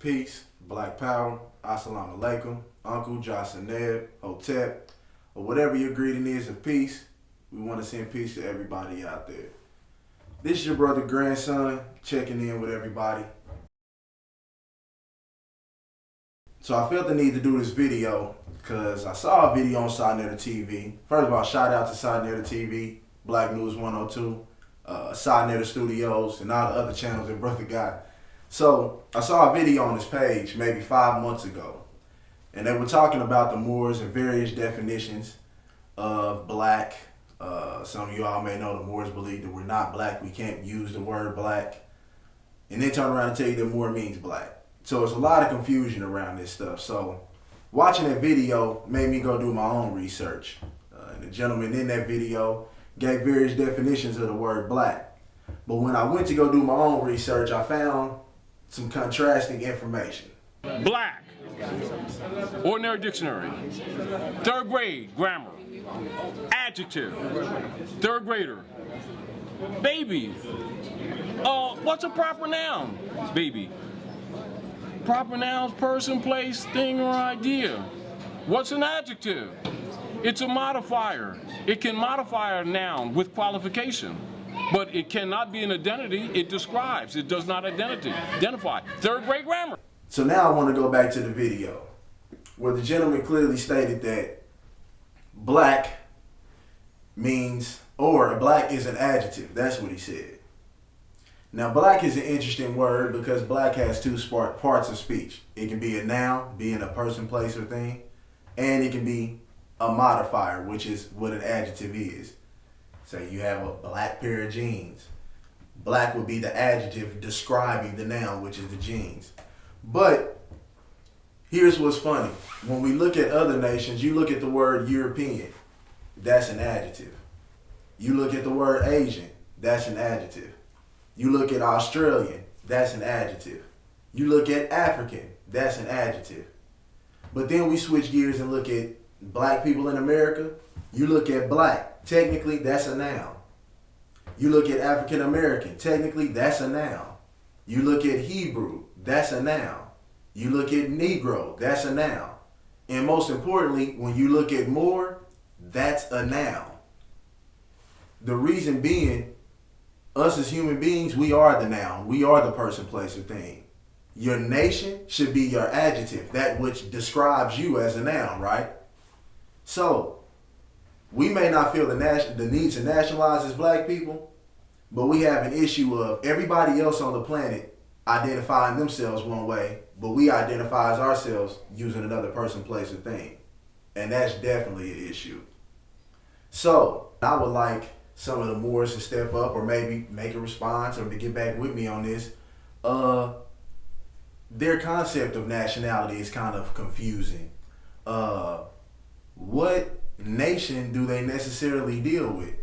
peace, black power, assalamu alaikum, uncle, Jocelyn, hotep, or whatever your greeting is of peace. We want to send peace to everybody out there. This is your brother grandson checking in with everybody. So I felt the need to do this video because I saw a video on Nationality TV. First of all, shout out to Nationality TV, Black News 102, Nationality Studios, and all the other channels that brother got. So I saw a video on his page maybe 5 months ago, and they were talking about the Moors and various definitions of black. Some of you all may know the Moors believe that we're not black. We can't use the word black. And then turn around and tell you that Moor means black. So it's a lot of confusion around this stuff. So watching that video made me go do my own research. And the gentleman in that video gave various definitions of the word black. But when I went to go do my own research, I found some contrasting information. Black, ordinary dictionary, third grade grammar, adjective, third grader, baby. What's a proper noun? Baby. Proper nouns, person, place, thing, or idea. What's an adjective? It's a modifier. It can modify a noun with qualification, but it cannot be an identity. It describes. It does not identify. Third grade grammar. So now I want to go back to the video where the gentleman clearly stated that black means, or black is an adjective. That's what he said. Now, black is an interesting word because black has two parts of speech. It can be a noun, being a person, place, or thing, and it can be a modifier, which is what an adjective is. Say you have a black pair of jeans. Black would be the adjective describing the noun, which is the jeans. But here's what's funny. When we look at other nations, you look at the word European, that's an adjective. You look at the word Asian, that's an adjective. You look at Australian, that's an adjective. You look at African, that's an adjective. But then we switch gears and look at black people in America. You look at black, technically that's a noun. You look at African American, technically that's a noun. You look at Hebrew, that's a noun. You look at Negro, that's a noun. And most importantly, when you look at Moor, that's a noun. The reason being, us as human beings, we are the noun. We are the person, place, or thing. Your nation should be your adjective, that which describes you as a noun, right? So, we may not feel the need to nationalize as black people, but we have an issue of everybody else on the planet identifying themselves one way, but we identify as ourselves using another person, place, or thing. And that's definitely an issue. So, I would like some of the Moors to step up or maybe make a response or to get back with me on this. Their concept of nationality is kind of confusing. What nation do they necessarily deal with?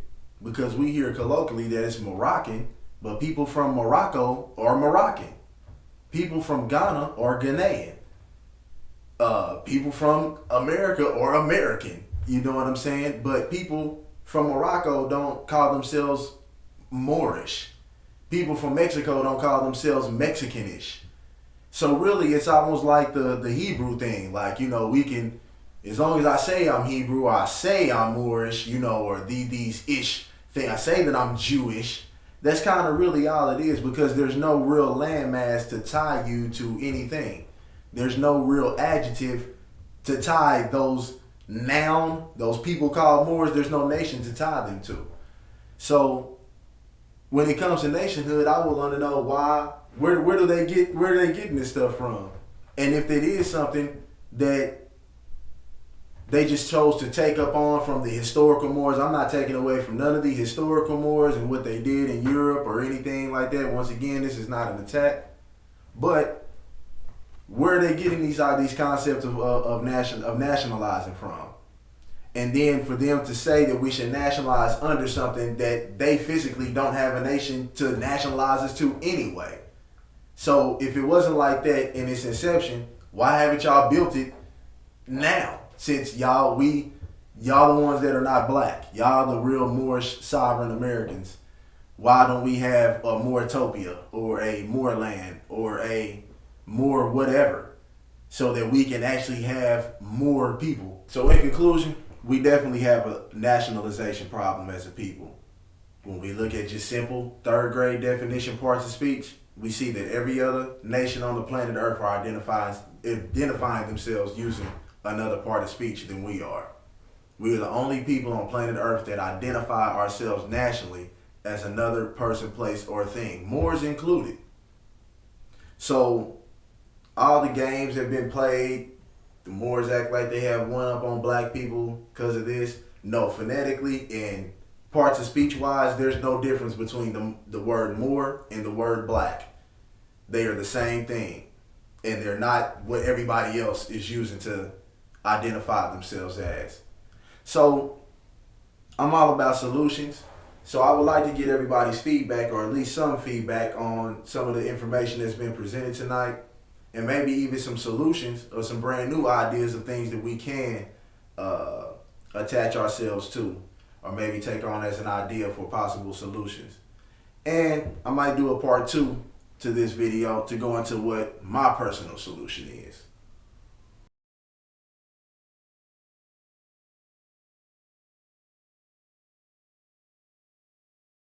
Because we hear colloquially that it's Moroccan, but people from Morocco are Moroccan. People from Ghana are Ghanaian. People from America are American. You know what I'm saying? But people from Morocco don't call themselves Moorish. People from Mexico don't call themselves Mexicanish. So really, it's almost like the Hebrew thing. Like, you know, we can, as long as I say I'm Hebrew, or I say I'm Moorish, you know, or these ish thing, I say that I'm Jewish. That's kind of really all it is, because there's no real landmass to tie you to anything. There's no real adjective to tie those those people called Moors. There's no nation to tie them to. So when it comes to nationhood, I would want to know where are they getting this stuff from? And if it is something that they just chose to take up on from the historical Moors, I'm not taking away from none of the historical Moors and what they did in Europe or anything like that. Once again, this is not an attack. But where are they getting these concepts of nationalizing from? And then for them to say that we should nationalize under something that they physically don't have a nation to nationalize us to anyway. So if it wasn't like that in its inception, why haven't y'all built it now? Since y'all the ones that are not black, y'all the real Moorish sovereign Americans, why don't we have a Moortopia or a Moorland or a more whatever, so that we can actually have more people. So in conclusion, we definitely have a nationalization problem as a people. When we look at just simple third grade definition parts of speech, we see that every other nation on the planet Earth are identifying themselves using another part of speech than we are. We are the only people on planet Earth that identify ourselves nationally as another person, place, or thing, Moors included. So all the games have been played. The Moors act like they have one up on black people because of this. No, phonetically and parts of speech wise, there's no difference between the word Moor and the word black. They are the same thing. And they're not what everybody else is using to identify themselves as. So I'm all about solutions. So I would like to get everybody's feedback, or at least some feedback, on some of the information that's been presented tonight, and maybe even some solutions or some brand new ideas of things that we can attach ourselves to, or maybe take on as an idea for possible solutions. And I might do a part 2 to this video to go into what my personal solution is.